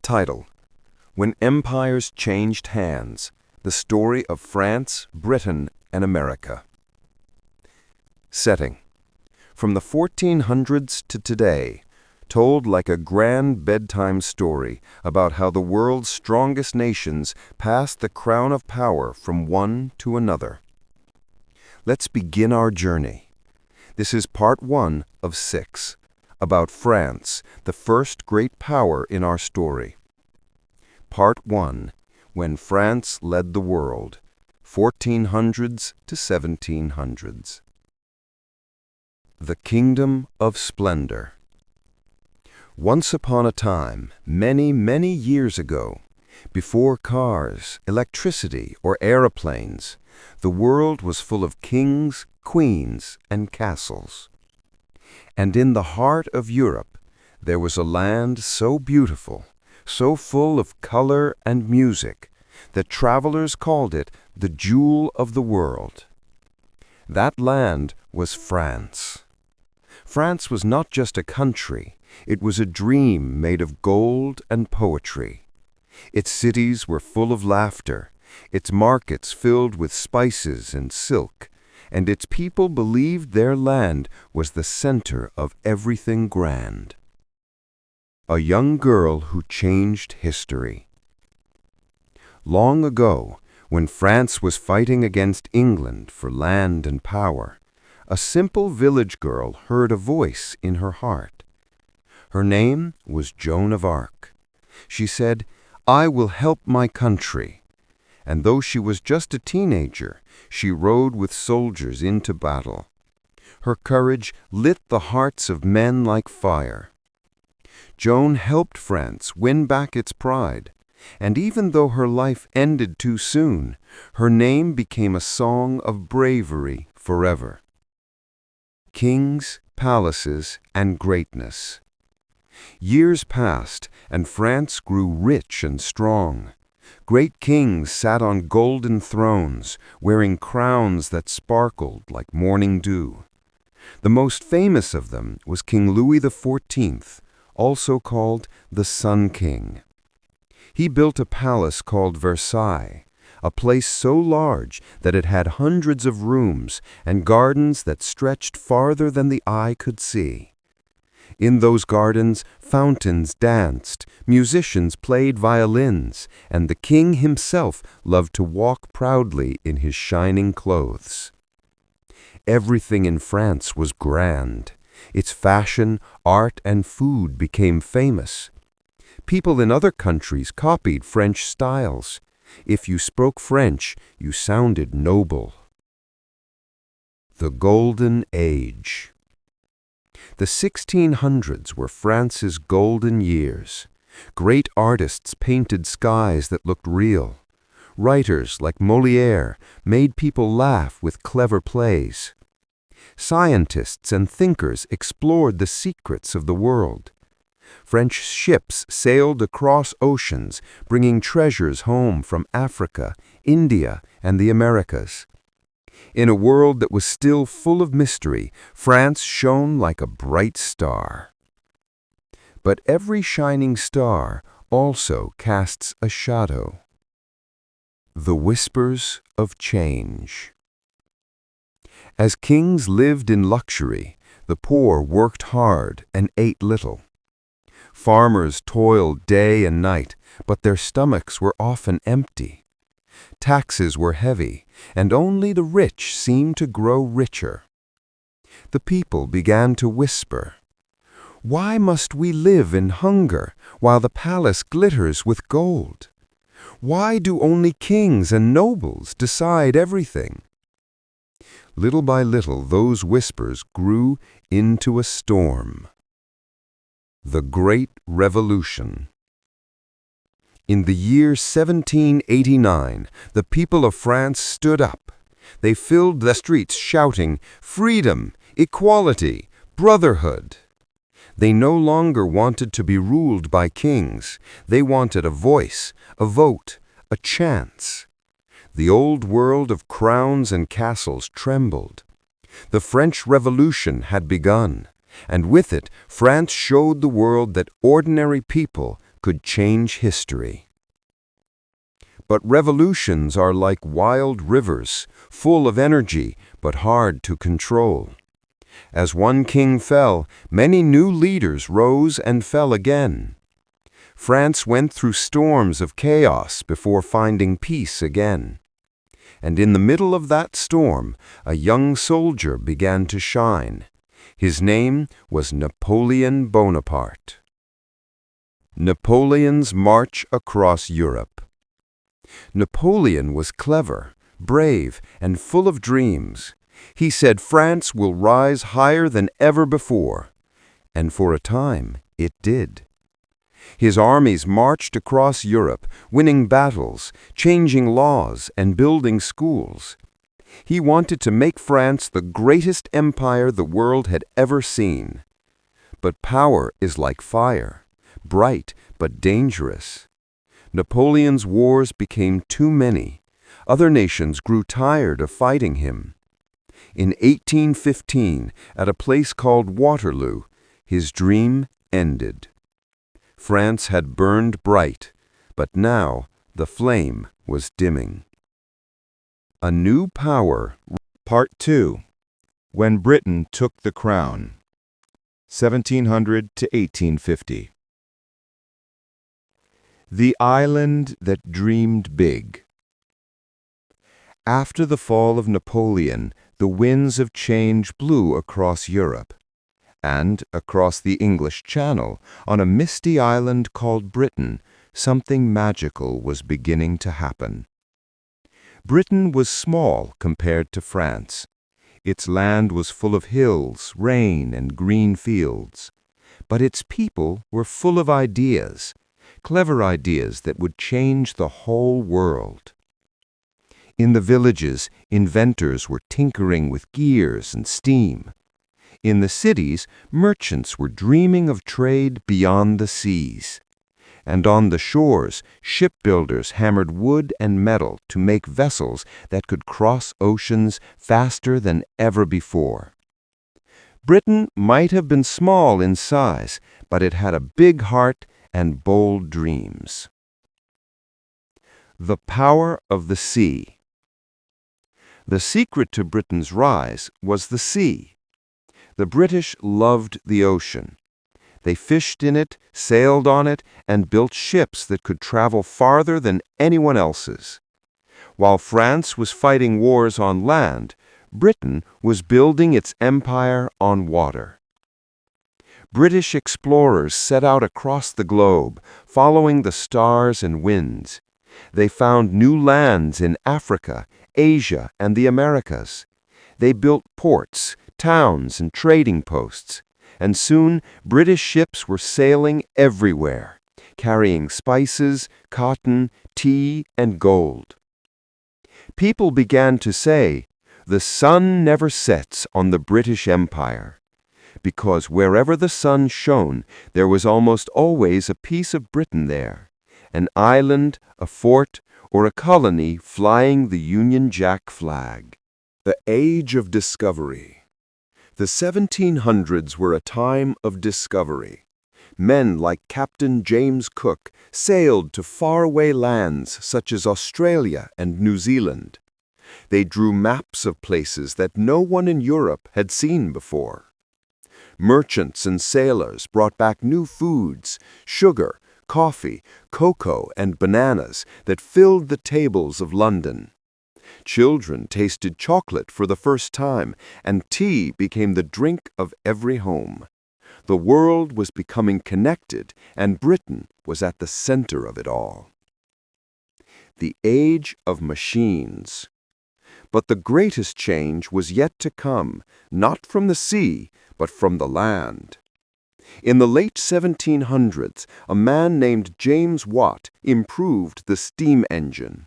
Title: When Empires Changed Hands, the Story of France, Britain, and America. Setting: From the 1400s to today, told like a grand bedtime story about how the world's strongest nations passed the crown of power from one to another. Let's begin our journey. This is part 1 of 6, about France, the first great power in our story. Part 1, When France Led the World, 1400s to 1700s. The Kingdom of Splendor. Once upon a time, many, many years ago, before cars, electricity, or aeroplanes, the world was full of kings, queens, and castles. And in the heart of Europe, there was a land so beautiful, so full of color and music, that travelers called it the jewel of the world. That land was France. France was not just a country, it was a dream made of gold and poetry. Its cities were full of laughter, its markets filled with spices and silk, and its people believed their land was the center of everything grand. A young girl who changed history. Long ago, when France was fighting against England for land and power, a simple village girl heard a voice in her heart. Her name was Joan of Arc. She said, "I will help my country." And though she was just a teenager, she rode with soldiers into battle. Her courage lit the hearts of men like fire. Joan helped France win back its pride, and even though her life ended too soon, her name became a song of bravery forever. Kings, palaces, and greatness. Years passed, and France grew rich and strong. Great kings sat on golden thrones, wearing crowns that sparkled like morning dew. The most famous of them was King Louis XIV, also called the Sun King. He built a palace called Versailles, a place so large that it had hundreds of rooms and gardens that stretched farther than the eye could see. In those gardens, fountains danced, musicians played violins, and the king himself loved to walk proudly in his shining clothes. Everything in France was grand. Its fashion, art, and food became famous. People in other countries copied French styles. If you spoke French, you sounded noble. The Golden Age. The 1600s were France's golden years. Great artists painted skies that looked real. Writers like Molière made people laugh with clever plays. Scientists and thinkers explored the secrets of the world. French ships sailed across oceans, bringing treasures home from Africa, India, and the Americas. In a world that was still full of mystery, France shone like a bright star. But every shining star also casts a shadow. The Whispers of Change. As kings lived in luxury, the poor worked hard and ate little. Farmers toiled day and night, but their stomachs were often empty. Taxes were heavy, and only the rich seemed to grow richer. The people began to whisper, "Why must we live in hunger while the palace glitters with gold? Why do only kings and nobles decide everything?" Little by little, those whispers grew into a storm. The Great Revolution. In the year 1789, the people of France stood up. They filled the streets shouting, "Freedom, equality, brotherhood." They no longer wanted to be ruled by kings. They wanted a voice, a vote, a chance. The old world of crowns and castles trembled. The French Revolution had begun, and with it, France showed the world that ordinary people, could change history. But revolutions are like wild rivers, full of energy but hard to control. As one king fell, many new leaders rose and fell again. France went through storms of chaos before finding peace again. And in the middle of that storm, a young soldier began to shine. His name was Napoleon Bonaparte. Napoleon's march across Europe. Napoleon was clever, brave, and full of dreams. He said France will rise higher than ever before. And for a time, it did. His armies marched across Europe, winning battles, changing laws, and building schools. He wanted to make France the greatest empire the world had ever seen. But power is like fire, bright but dangerous. Napoleon's wars became too many. Other nations grew tired of fighting him. In 1815, at a place called Waterloo, his dream ended. France had burned bright, but now the flame was dimming. A New Power. Part 2. When Britain Took the Crown, 1700 to 1850. The Island That Dreamed Big. After the fall of Napoleon, the winds of change blew across Europe. And across the English Channel, on a misty island called Britain, something magical was beginning to happen. Britain was small compared to France. Its land was full of hills, rain, and green fields. But its people were full of ideas, clever ideas that would change the whole world. In the villages, inventors were tinkering with gears and steam. In the cities, merchants were dreaming of trade beyond the seas. And on the shores, shipbuilders hammered wood and metal to make vessels that could cross oceans faster than ever before. Britain might have been small in size, but it had a big heart and bold dreams. The power of the sea. The secret to Britain's rise was the sea. The British loved the ocean. They fished in it, sailed on it, and built ships that could travel farther than anyone else's. While France was fighting wars on land, Britain was building its empire on water. British explorers set out across the globe, following the stars and winds. They found new lands in Africa, Asia, and the Americas. They built ports, towns, and trading posts. And soon British ships were sailing everywhere, carrying spices, cotton, tea, and gold. People began to say, "The sun never sets on the British Empire," because wherever the sun shone, there was almost always a piece of Britain there, an island, a fort, or a colony flying the Union Jack flag. The Age of Discovery. The 1700s were a time of discovery. Men like Captain James Cook sailed to faraway lands such as Australia and New Zealand. They drew maps of places that no one in Europe had seen before. Merchants and sailors brought back new foods, sugar, coffee, cocoa, and bananas that filled the tables of London. Children tasted chocolate for the first time, and tea became the drink of every home. The world was becoming connected, and Britain was at the center of it all. The Age of Machines. But the greatest change was yet to come, not from the sea, but from the land. In the late 1700s, a man named James Watt improved the steam engine.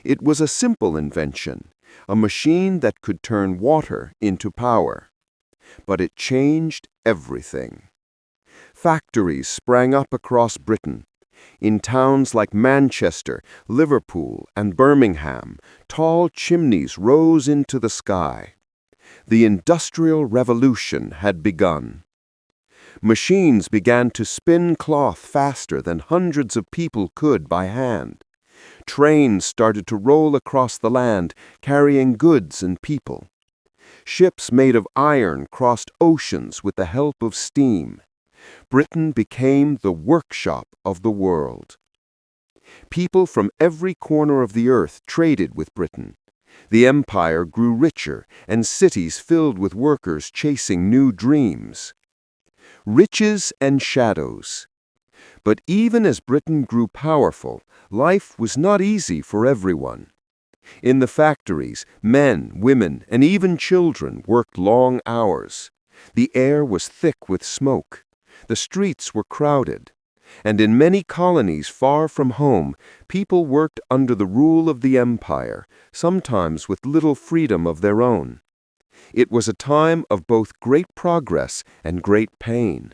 It was a simple invention, a machine that could turn water into power. But it changed everything. Factories sprang up across Britain. In towns like Manchester, Liverpool, and Birmingham, tall chimneys rose into the sky. The Industrial Revolution had begun. Machines began to spin cloth faster than hundreds of people could by hand. Trains started to roll across the land, carrying goods and people. Ships made of iron crossed oceans with the help of steam. Britain became the workshop of the world. People from every corner of the earth traded with Britain. The empire grew richer, and cities filled with workers chasing new dreams. Riches and shadows. But even as Britain grew powerful, life was not easy for everyone. In the factories, men, women, and even children worked long hours. The air was thick with smoke. The streets were crowded. And in many colonies far from home, people worked under the rule of the empire, sometimes with little freedom of their own. It was a time of both great progress and great pain.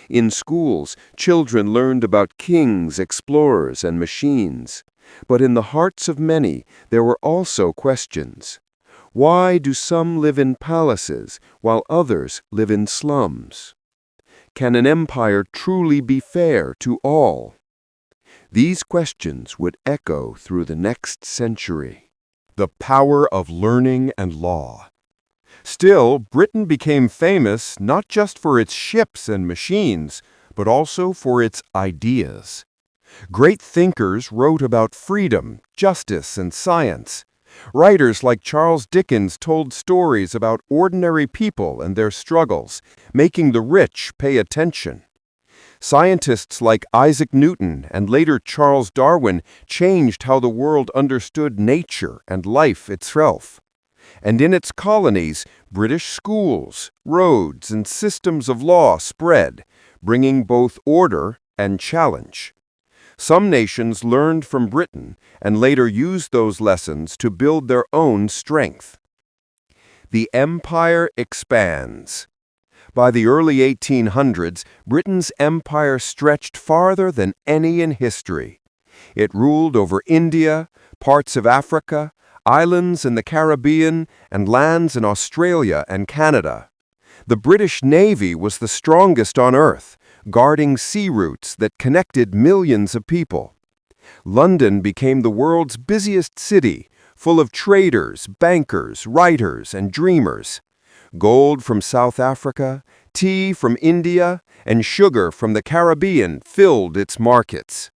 In schools, children learned about kings, explorers, and machines. But in the hearts of many, there were also questions. Why do some live in palaces while others live in slums? Can an empire truly be fair to all? These questions would echo through the next century. The power of learning and law. Still, Britain became famous not just for its ships and machines, but also for its ideas. Great thinkers wrote about freedom, justice, and science. Writers like Charles Dickens told stories about ordinary people and their struggles, making the rich pay attention. Scientists like Isaac Newton and later Charles Darwin changed how the world understood nature and life itself. And in its colonies, British schools, roads, and systems of law spread, bringing both order and challenge. Some nations learned from Britain and later used those lessons to build their own strength. The empire expands. By the early 1800s, Britain's empire stretched farther than any in history. It ruled over India, parts of Africa, islands in the Caribbean, and lands in Australia and Canada. The British Navy was the strongest on Earth, guarding sea routes that connected millions of people. London became the world's busiest city, full of traders, bankers, writers, and dreamers. Gold from South Africa, tea from India, and sugar from the Caribbean filled its markets.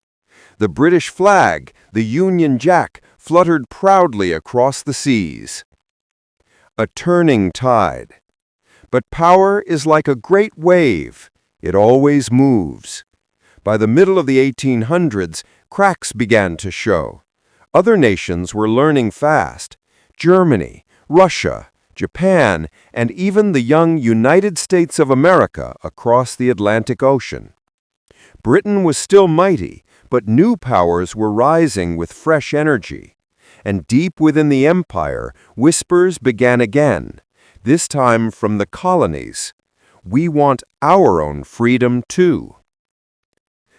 The British flag, the Union Jack, fluttered proudly across the seas. A turning tide. But power is like a great wave. It always moves. By the middle of the 1800s, cracks began to show. Other nations were learning fast. Germany, Russia, Japan, and even the young United States of America across the Atlantic Ocean. Britain was still mighty, but new powers were rising with fresh energy. And deep within the empire, whispers began again, this time from the colonies. We want our own freedom too.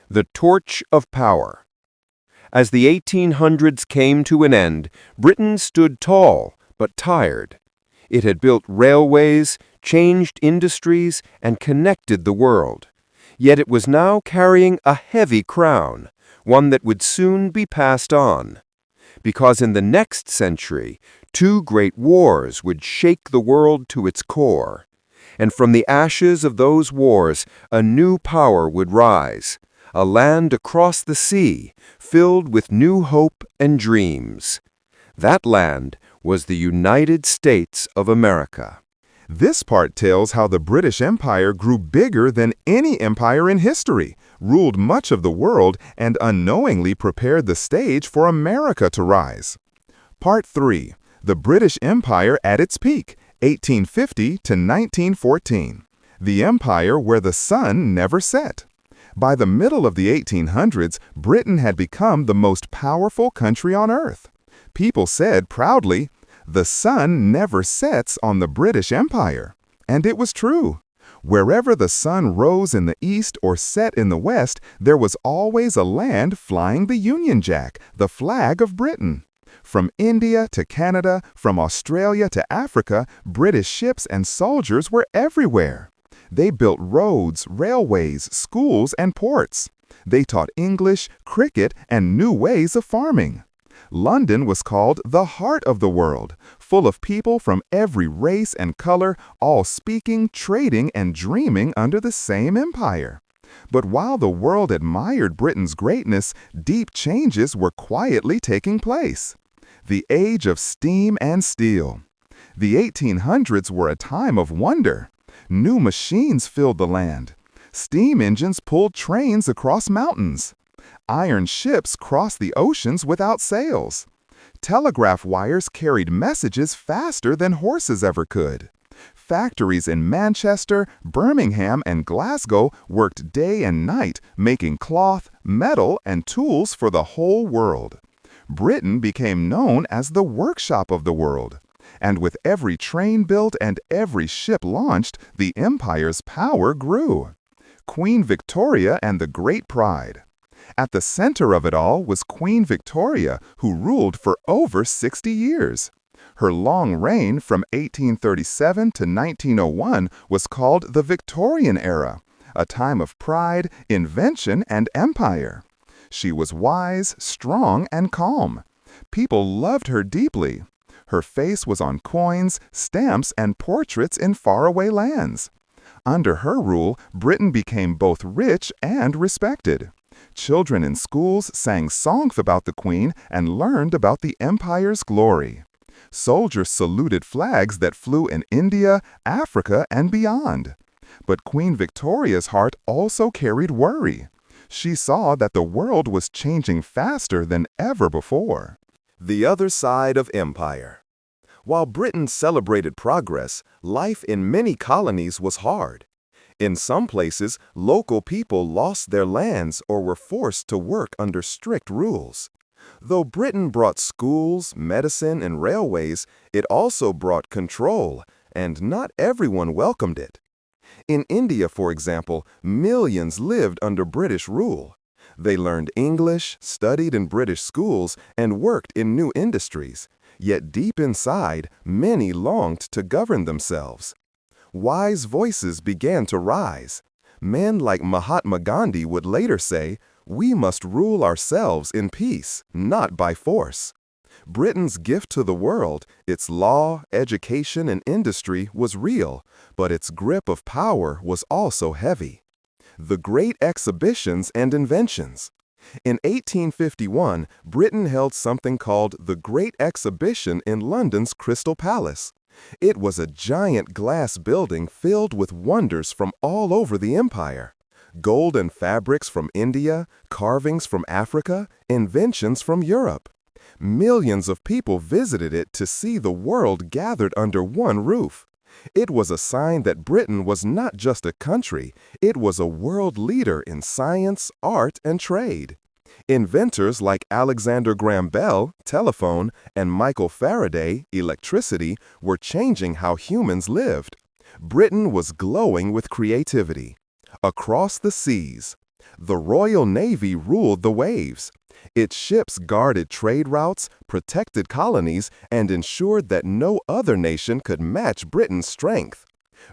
The torch of power. As the 1800s came to an end, Britain stood tall but tired. It had built railways, changed industries, and connected the world. Yet it was now carrying a heavy crown, one that would soon be passed on. Because in the next century, two great wars would shake the world to its core. And from the ashes of those wars, a new power would rise, a land across the sea, filled with new hope and dreams. That land was the United States of America. This part tells how the British Empire grew bigger than any empire in history, ruled much of the world, and unknowingly prepared the stage for America to rise. Part 3. The British Empire at its peak, 1850 to 1914. The empire where the sun never set. By the middle of the 1800s, Britain had become the most powerful country on earth. People said proudly, "The sun never sets on the British Empire." And it was true. Wherever the sun rose in the east or set in the west, there was always a land flying the Union Jack, the flag of Britain. From India to Canada, from Australia to Africa, British ships and soldiers were everywhere. They built roads, railways, schools, and ports. They taught English, cricket, and new ways of farming. London was called the heart of the world, full of people from every race and color, all speaking, trading, and dreaming under the same empire. But while the world admired Britain's greatness, deep changes were quietly taking place. The age of steam and steel. The 1800s were a time of wonder. New machines filled the land. Steam engines pulled trains across mountains. Iron ships crossed the oceans without sails. Telegraph wires carried messages faster than horses ever could. Factories in Manchester, Birmingham, and Glasgow worked day and night, making cloth, metal, and tools for the whole world. Britain became known as the workshop of the world. And with every train built and every ship launched, the empire's power grew. Queen Victoria and the Great Pride. At the center of it all was Queen Victoria, who ruled for over 60 years. Her long reign from 1837 to 1901 was called the Victorian era, a time of pride, invention, and empire. She was wise, strong, and calm. People loved her deeply. Her face was on coins, stamps, and portraits in faraway lands. Under her rule, Britain became both rich and respected. Children in schools sang songs about the Queen and learned about the empire's glory. Soldiers saluted flags that flew in India, Africa, and beyond. But Queen Victoria's heart also carried worry. She saw that the world was changing faster than ever before. The other side of empire. While Britain celebrated progress, life in many colonies was hard. In some places, local people lost their lands or were forced to work under strict rules. Though Britain brought schools, medicine, and railways, it also brought control, and not everyone welcomed it. In India, for example, millions lived under British rule. They learned English, studied in British schools, and worked in new industries. Yet deep inside, many longed to govern themselves. Wise voices began to rise. Men like Mahatma Gandhi would later say, "We must rule ourselves in peace, not by force." Britain's gift to the world, its law, education, and industry was real, but its grip of power was also heavy. The Great Exhibitions and Inventions. In 1851, Britain held something called the Great Exhibition in London's Crystal Palace. It was a giant glass building filled with wonders from all over the empire. Gold and fabrics from India, carvings from Africa, inventions from Europe. Millions of people visited it to see the world gathered under one roof. It was a sign that Britain was not just a country, it was a world leader in science, art, and trade. Inventors like Alexander Graham Bell, telephone, and Michael Faraday, electricity, were changing how humans lived. Britain was glowing with creativity. Across the seas, the Royal Navy ruled the waves. Its ships guarded trade routes, protected colonies, and ensured that no other nation could match Britain's strength.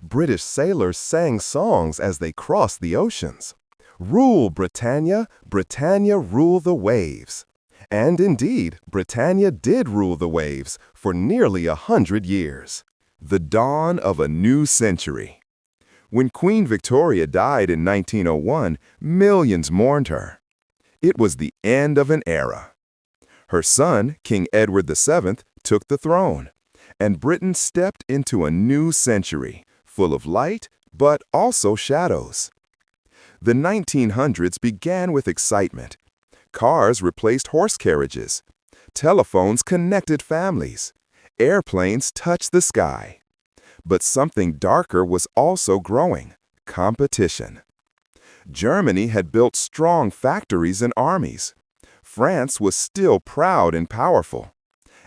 British sailors sang songs as they crossed the oceans. "Rule, Britannia, Britannia rule the waves." And indeed, Britannia did rule the waves for nearly 100 years. The dawn of a new century. When Queen Victoria died in 1901, millions mourned her. It was the end of an era. Her son, King Edward VII, took the throne, and Britain stepped into a new century, full of light, but also shadows. The 1900s began with excitement. Cars replaced horse carriages. Telephones connected families. Airplanes touched the sky. But something darker was also growing: competition. Germany had built strong factories and armies. France was still proud and powerful.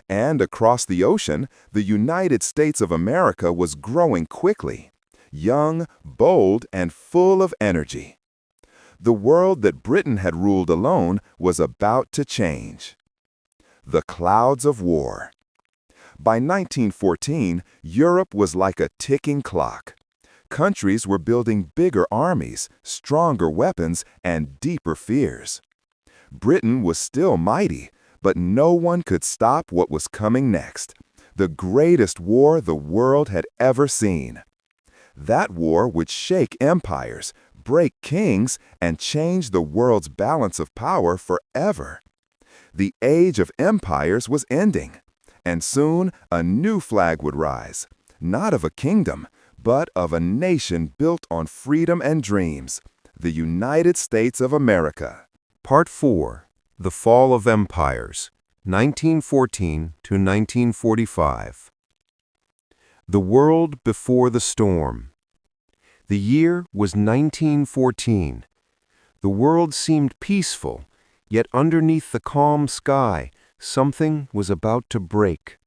And across the ocean, the United States of America was growing quickly, young, bold, and full of energy. The world that Britain had ruled alone was about to change. The clouds of war. By 1914, Europe was like a ticking clock. Countries were building bigger armies, stronger weapons, and deeper fears. Britain was still mighty, but no one could stop what was coming next. The greatest war the world had ever seen. That war would shake empires, break kings, and change the world's balance of power forever. The age of empires was ending, and soon a new flag would rise, not of a kingdom, but of a nation built on freedom and dreams, the United States of America. Part 4. The Fall of Empires, 1914 to 1945. The World Before the Storm. The year was 1914. The world seemed peaceful, yet underneath the calm sky, something was about to break.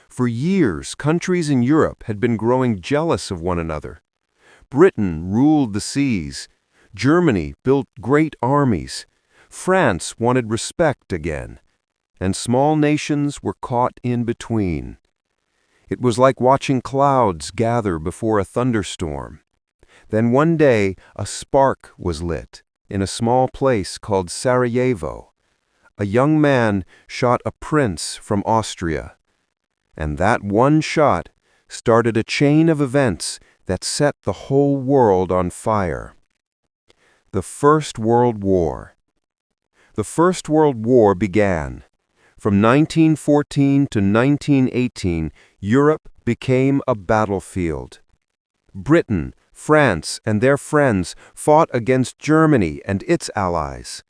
For years, countries in Europe had been growing jealous of one another. Britain ruled the seas. Germany built great armies. France wanted respect again. And small nations were caught in between. It was like watching clouds gather before a thunderstorm. Then one day, a spark was lit in a small place called Sarajevo. A young man shot a prince from Austria. And that one shot started a chain of events that set the whole world on fire. The First World War. The First World War began. From 1914 to 1918, Europe became a battlefield. Britain, France, and their friends fought against Germany and its allies.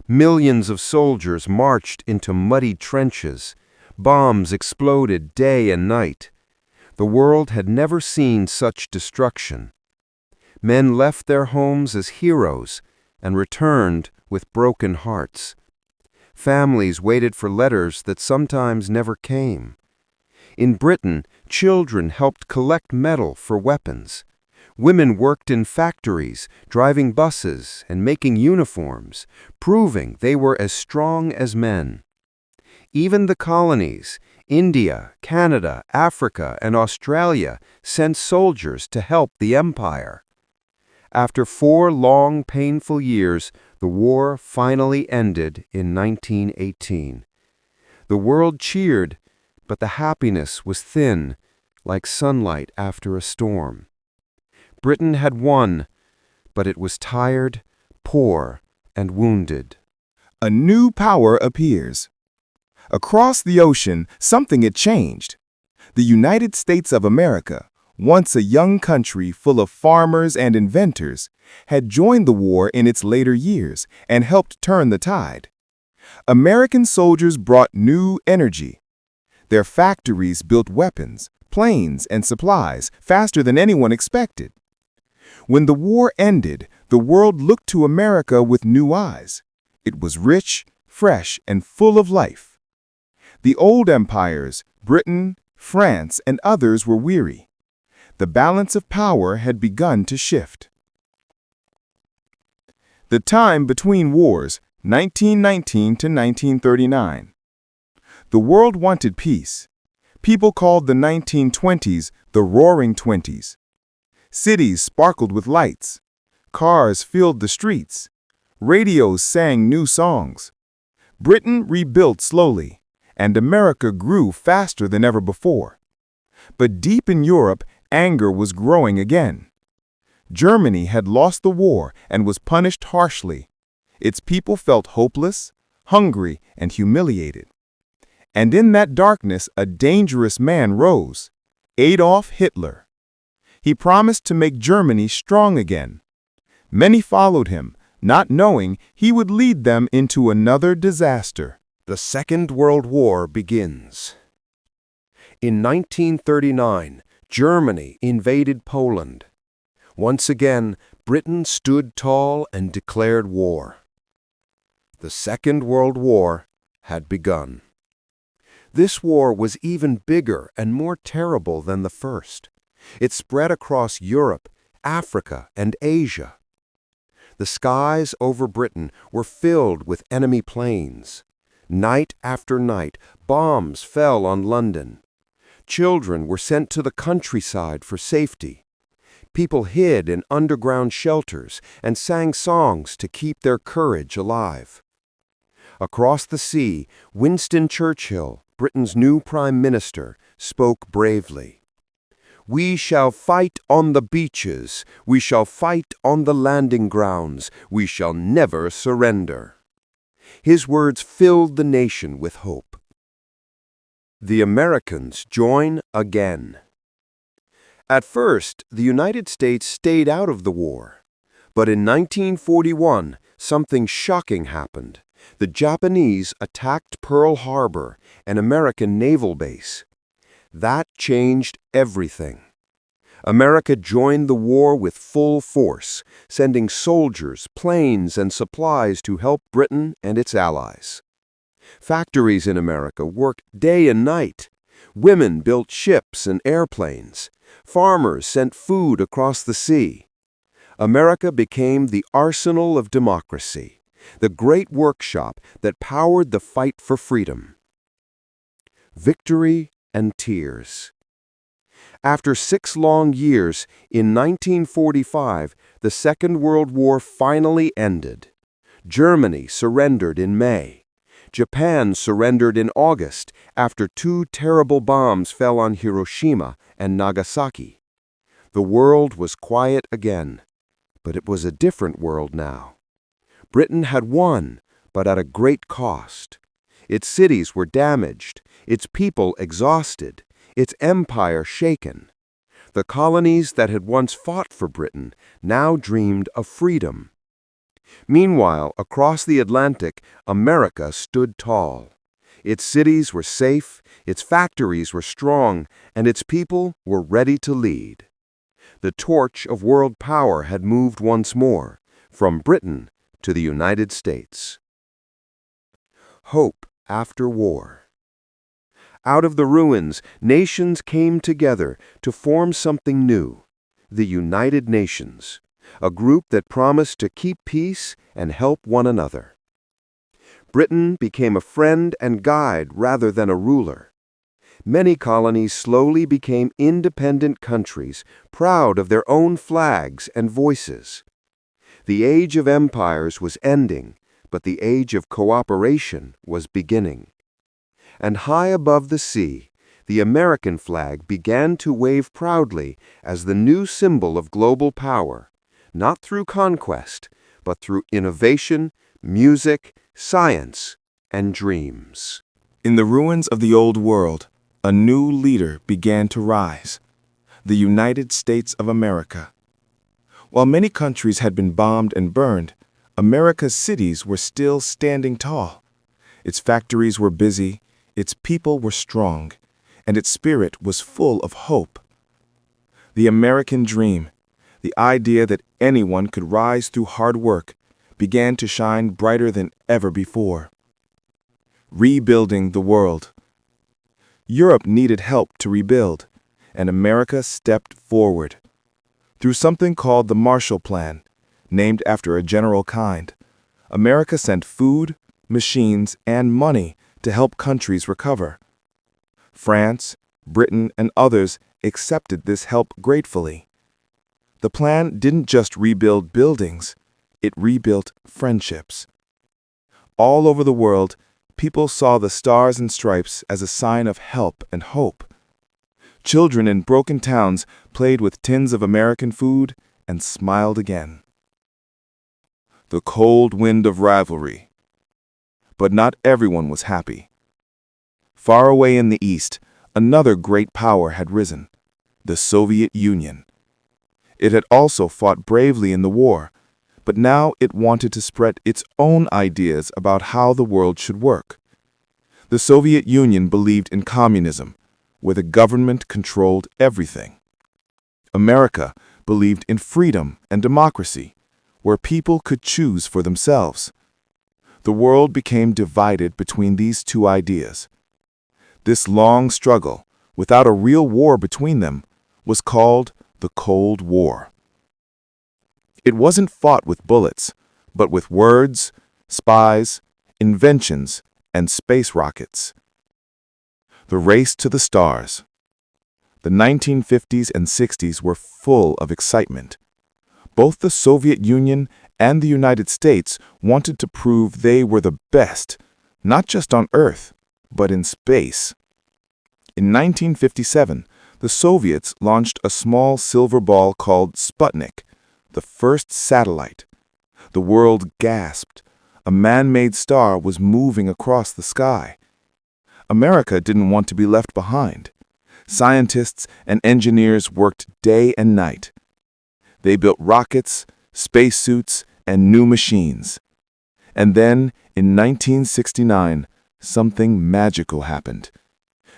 Millions of soldiers marched into muddy trenches. Bombs exploded day and night. The world had never seen such destruction. Men left their homes as heroes and returned with broken hearts. Families waited for letters that sometimes never came. In Britain, children helped collect metal for weapons. Women worked in factories, driving buses and making uniforms, proving they were as strong as men. Even the colonies, India, Canada, Africa, and Australia, sent soldiers to help the empire. After 4 long, painful years, the war finally ended in 1918. The world cheered, but the happiness was thin, like sunlight after a storm. Britain had won, but it was tired, poor, and wounded. A new power appears. Across the ocean, something had changed. The United States of America, once a young country full of farmers and inventors, had joined the war in its later years and helped turn the tide. American soldiers brought new energy. Their factories built weapons, planes, and supplies faster than anyone expected. When the war ended, the world looked to America with new eyes. It was rich, fresh, and full of life. The old empires, Britain, France, and others were weary. The balance of power had begun to shift. The time between wars, 1919 to 1939. The world wanted peace. People called the 1920s the Roaring Twenties. Cities sparkled with lights. Cars filled the streets. Radios sang new songs. Britain rebuilt slowly, and America grew faster than ever before. But deep in Europe, anger was growing again. Germany had lost the war and was punished harshly. Its people felt hopeless, hungry, and humiliated. And in that darkness, a dangerous man rose, Adolf Hitler. He promised to make Germany strong again. Many followed him, not knowing he would lead them into another disaster. The Second World War begins. In 1939, Germany invaded Poland. Once again, Britain stood tall and declared war. The Second World War had begun. This war was even bigger and more terrible than the first. It spread across Europe, Africa, and Asia. The skies over Britain were filled with enemy planes. Night after night, bombs fell on London. Children were sent to the countryside for safety. People hid in underground shelters and sang songs to keep their courage alive. Across the sea, Winston Churchill, Britain's new Prime Minister, spoke bravely. "We shall fight on the beaches, we shall fight on the landing grounds, we shall never surrender." His words filled the nation with hope. The Americans join again. At first, the United States stayed out of the war. But in 1941, something shocking happened. The Japanese attacked Pearl Harbor, an American naval base. That changed everything. America joined the war with full force, sending soldiers, planes, and supplies to help Britain and its allies. Factories in America worked day and night. Women built ships and airplanes. Farmers sent food across the sea. America became the arsenal of democracy, the great workshop that powered the fight for freedom. Victory and tears. After 6 long years, in 1945, the Second World War finally ended. Germany surrendered in May. Japan surrendered in August after 2 terrible bombs fell on Hiroshima and Nagasaki. The world was quiet again, but it was a different world now. Britain had won, but at a great cost. Its cities were damaged, its people exhausted, its empire shaken. The colonies that had once fought for Britain now dreamed of freedom. Meanwhile, across the Atlantic, America stood tall. Its cities were safe, its factories were strong, and its people were ready to lead. The torch of world power had moved once more, from Britain to the United States. Hope after war. Out of the ruins, nations came together to form something new, the United Nations, a group that promised to keep peace and help one another. Britain became a friend and guide rather than a ruler. Many colonies slowly became independent countries, proud of their own flags and voices. The age of empires was ending, but the age of cooperation was beginning. And high above the sea, the American flag began to wave proudly as the new symbol of global power, not through conquest, but through innovation, music, science, and dreams. In the ruins of the old world, a new leader began to rise, the United States of America. While many countries had been bombed and burned, America's cities were still standing tall. Its factories were busy, its people were strong, and its spirit was full of hope. The American dream, the idea that anyone could rise through hard work, began to shine brighter than ever before. Rebuilding the world. Europe needed help to rebuild, and America stepped forward. Through something called the Marshall Plan, named after a general kind, America sent food, machines, and money to help countries recover. France, Britain, and others accepted this help gratefully. The plan didn't just rebuild buildings, it rebuilt friendships. All over the world, people saw the stars and stripes as a sign of help and hope. Children in broken towns played with tins of American food and smiled again. The cold wind of rivalry. But not everyone was happy. Far away in the east, another great power had risen, the Soviet Union. It had also fought bravely in the war, but now it wanted to spread its own ideas about how the world should work. The Soviet Union believed in communism, where the government controlled everything. America believed in freedom and democracy, where people could choose for themselves. The world became divided between these two ideas. This long struggle, without a real war between them, was called the Cold War. It wasn't fought with bullets, but with words, spies, inventions, and space rockets. The race to the stars. The 1950s and 60s were full of excitement. Both the Soviet Union and the United States wanted to prove they were the best, not just on Earth, but in space. In 1957, the Soviets launched a small silver ball called Sputnik, the first satellite. The world gasped. A man-made star was moving across the sky. America didn't want to be left behind. Scientists and engineers worked day and night. They built rockets, spacesuits, and new machines. And then, in 1969, something magical happened.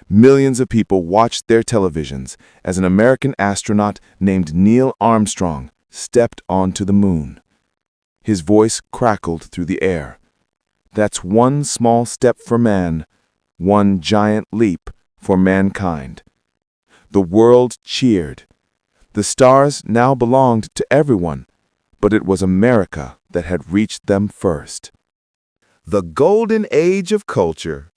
Millions of people watched their televisions as an American astronaut named Neil Armstrong stepped onto the moon. His voice crackled through the air. That's one small step for man, one giant leap for mankind. The world cheered. The stars now belonged to everyone, but it was America that had reached them first. The golden age of culture.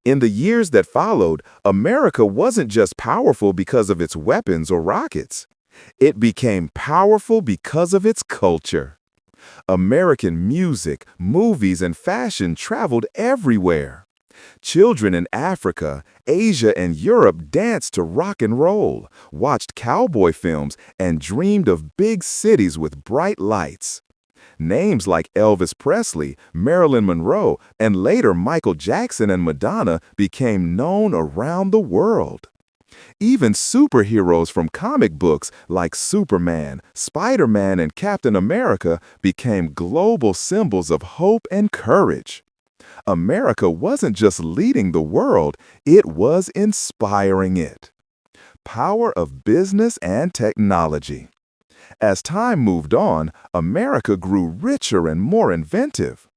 In the years that followed, America wasn't just powerful because of its weapons or rockets. It became powerful because of its culture. American music, movies, and fashion traveled everywhere. Children in Africa, Asia, and Europe danced to rock and roll, watched cowboy films, and dreamed of big cities with bright lights. Names like Elvis Presley, Marilyn Monroe, and later Michael Jackson and Madonna became known around the world. Even superheroes from comic books like Superman, Spider-Man, and Captain America became global symbols of hope and courage. America wasn't just leading the world, it was inspiring it. Power of business and technology. As time moved on, America grew richer and more inventive.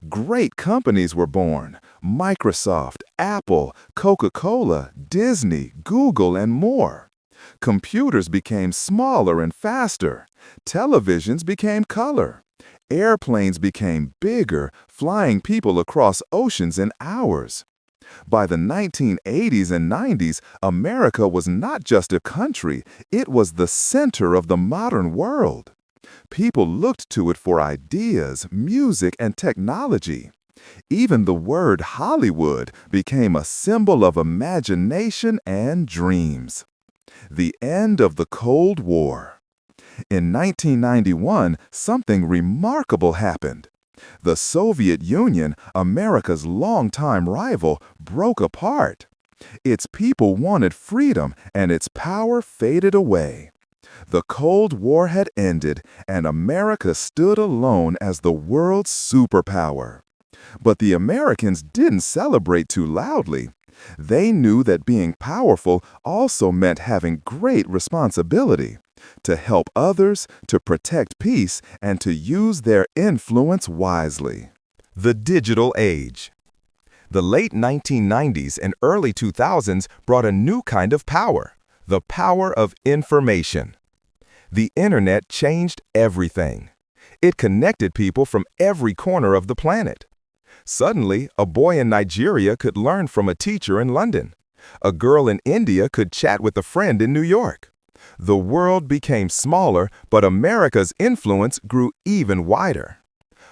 Great companies were born: Microsoft, Apple, Coca-Cola, Disney, Google, and more. Computers became smaller and faster. Televisions became color. Airplanes became bigger, flying people across oceans in hours. By the 1980s and 90s, America was not just a country, it was the center of the modern world. People looked to it for ideas, music, and technology. Even the word Hollywood became a symbol of imagination and dreams. The end of the Cold War. In 1991, something remarkable happened. The Soviet Union, America's longtime rival, broke apart. Its people wanted freedom, and its power faded away. The Cold War had ended, and America stood alone as the world's superpower. But the Americans didn't celebrate too loudly. They knew that being powerful also meant having great responsibility. To help others, to protect peace, and to use their influence wisely. The digital age. The late 1990s and early 2000s brought a new kind of power, the power of information. The internet changed everything. It connected people from every corner of the planet. Suddenly, a boy in Nigeria could learn from a teacher in London. A girl in India could chat with a friend in New York. The world became smaller, but America's influence grew even wider.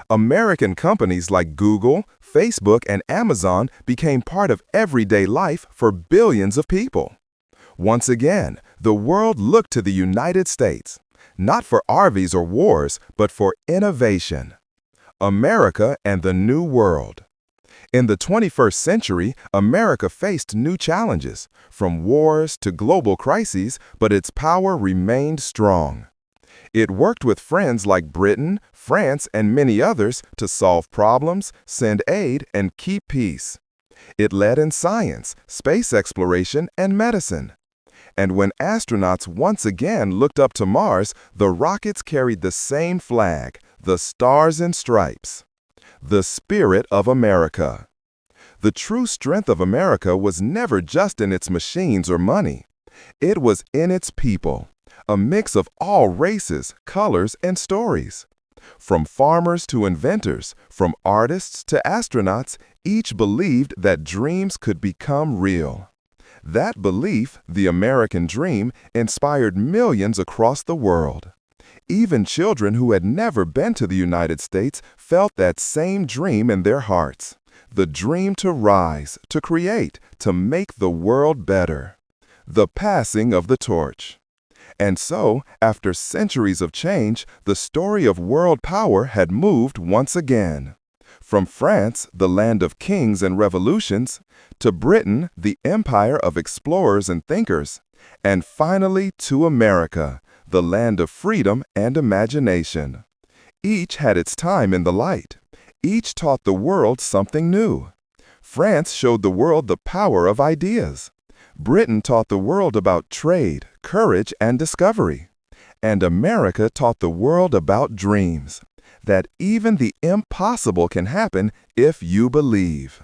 American companies like Google, Facebook, and Amazon became part of everyday life for billions of people. Once again, the world looked to the United States, not for RVs or wars, but for innovation. America and the New World. In the 21st century, America faced new challenges, from wars to global crises, but its power remained strong. It worked with friends like Britain, France, and many others to solve problems, send aid, and keep peace. It led in science, space exploration, and medicine. And when astronauts once again looked up to Mars, the rockets carried the same flag, the Stars and Stripes. The spirit of America. The true strength of America was never just in its machines or money. It was in its people, a mix of all races, colors, and stories. From farmers to inventors, from artists to astronauts, each believed that dreams could become real. That belief, the American dream, inspired millions across the world. Even children who had never been to the United States felt that same dream in their hearts. The dream to rise, to create, to make the world better. The passing of the torch. And so, after centuries of change, the story of world power had moved once again. From France, the land of kings and revolutions, to Britain, the empire of explorers and thinkers, and finally to America, the land of freedom and imagination. Each had its time in the light. Each taught the world something new. France showed the world the power of ideas. Britain taught the world about trade, courage, and discovery. And America taught the world about dreams, that even the impossible can happen if you believe.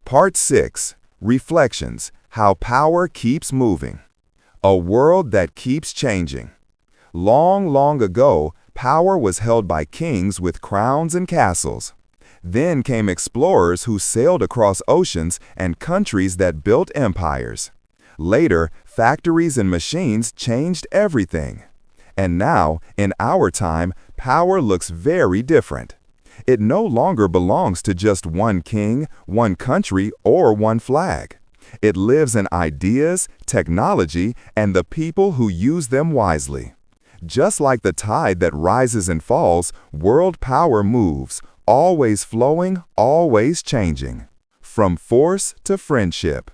Part 6. Reflections: How Power Keeps Moving. A world that keeps changing. Long, long ago, power was held by kings with crowns and castles. Then came explorers who sailed across oceans and countries that built empires. Later, factories and machines changed everything. And now, in our time, power looks very different. It no longer belongs to just one king, one country, or one flag. It lives in ideas, technology, and the people who use them wisely. Just like the tide that rises and falls, world power moves, always flowing, always changing. From force to friendship.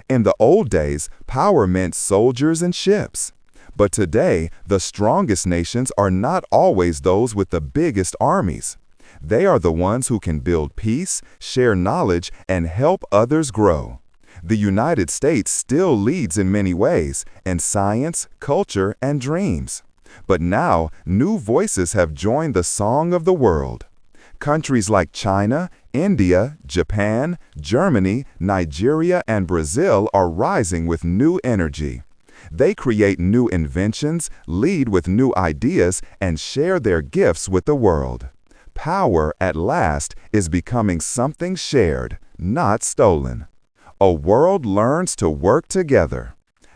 In the old days, power meant soldiers and ships. But today, the strongest nations are not always those with the biggest armies. They are the ones who can build peace, share knowledge, and help others grow. The United States still leads in many ways, in science, culture, and dreams. But now, new voices have joined the song of the world. Countries like China, India, Japan, Germany, Nigeria, and Brazil are rising with new energy. They create new inventions, lead with new ideas, and share their gifts with the world. Power, at last, is becoming something shared, not stolen. A world learns to work together.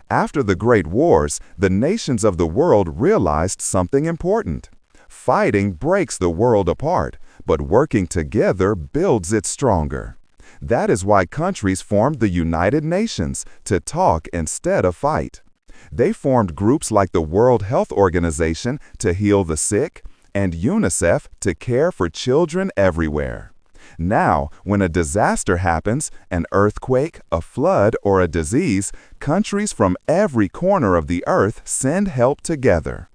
After the Great Wars, the nations of the world realized something important. Fighting breaks the world apart, but working together builds it stronger. That is why countries formed the United Nations, to talk instead of fight. They formed groups like the World Health Organization to heal the sick, and UNICEF to care for children everywhere. Now, when a disaster happens, an earthquake, a flood, or a disease, countries from every corner of the earth send help together.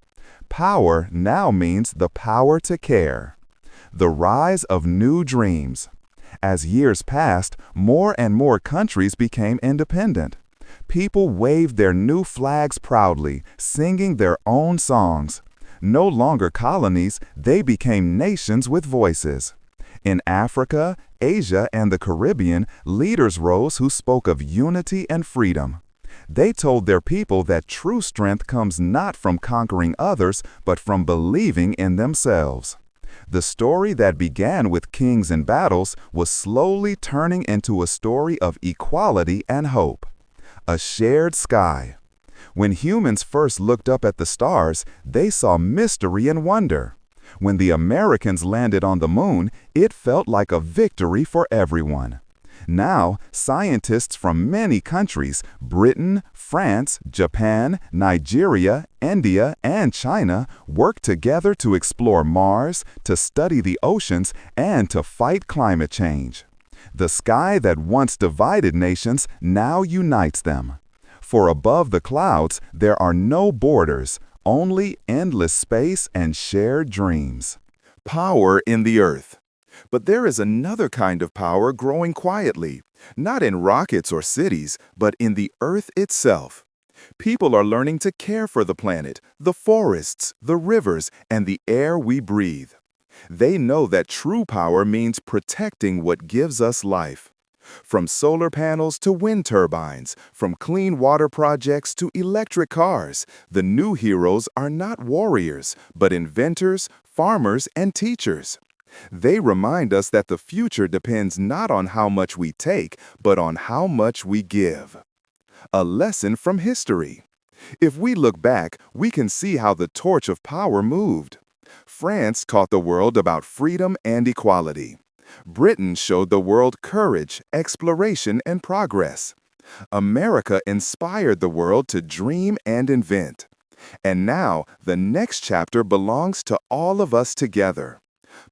Power now means the power to care. The rise of new dreams. As years passed, more and more countries became independent. People waved their new flags proudly, singing their own songs. No longer colonies, they became nations with voices. In Africa, Asia, and the Caribbean, leaders rose who spoke of unity and freedom. They told their people that true strength comes not from conquering others, but from believing in themselves. The story that began with kings and battles was slowly turning into a story of equality and hope. A shared sky. When humans first looked up at the stars, they saw mystery and wonder. When the Americans landed on the moon, it felt like a victory for everyone. Now, scientists from many countries, Britain, France, Japan, Nigeria, India, and China, work together to explore Mars, to study the oceans, and to fight climate change. The sky that once divided nations now unites them. For above the clouds, there are no borders, only endless space and shared dreams. Power in the earth. But there is another kind of power growing quietly, not in rockets or cities, but in the earth itself. People are learning to care for the planet, the forests, the rivers, and the air we breathe. They know that true power means protecting what gives us life. From solar panels to wind turbines, from clean water projects to electric cars, the new heroes are not warriors, but inventors, farmers, and teachers. They remind us that the future depends not on how much we take, but on how much we give. A lesson from history. If we look back, we can see how the torch of power moved. France taught the world about freedom and equality. Britain showed the world courage, exploration, and progress. America inspired the world to dream and invent. And now, the next chapter belongs to all of us together.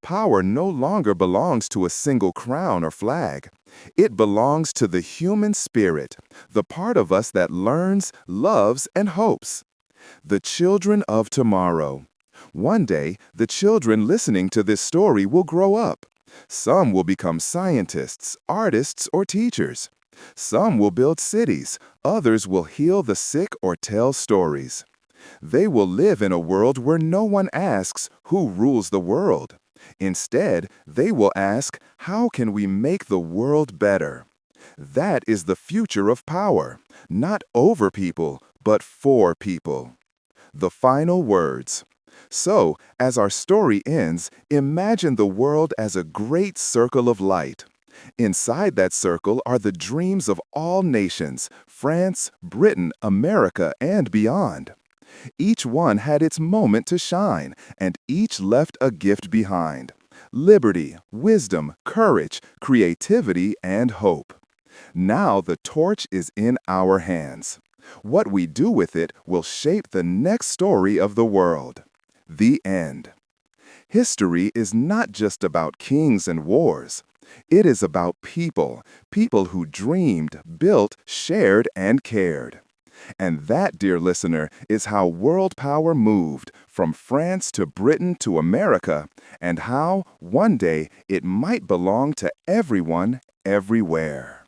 Power no longer belongs to a single crown or flag. It belongs to the human spirit, the part of us that learns, loves, and hopes. The children of tomorrow. One day, the children listening to this story will grow up. Some will become scientists, artists, or teachers. Some will build cities. Others will heal the sick or tell stories. They will live in a world where no one asks, who rules the world? Instead, they will ask, how can we make the world better? That is the future of power, not over people, but for people. The final words. So, as our story ends, imagine the world as a great circle of light. Inside that circle are the dreams of all nations, France, Britain, America, and beyond. Each one had its moment to shine, and each left a gift behind. Liberty, wisdom, courage, creativity, and hope. Now the torch is in our hands. What we do with it will shape the next story of the world. The end. History is not just about kings and wars. It is about people, people who dreamed, built, shared, and cared. And that, dear listener, is how world power moved from France to Britain to America, and how, one day, it might belong to everyone, everywhere.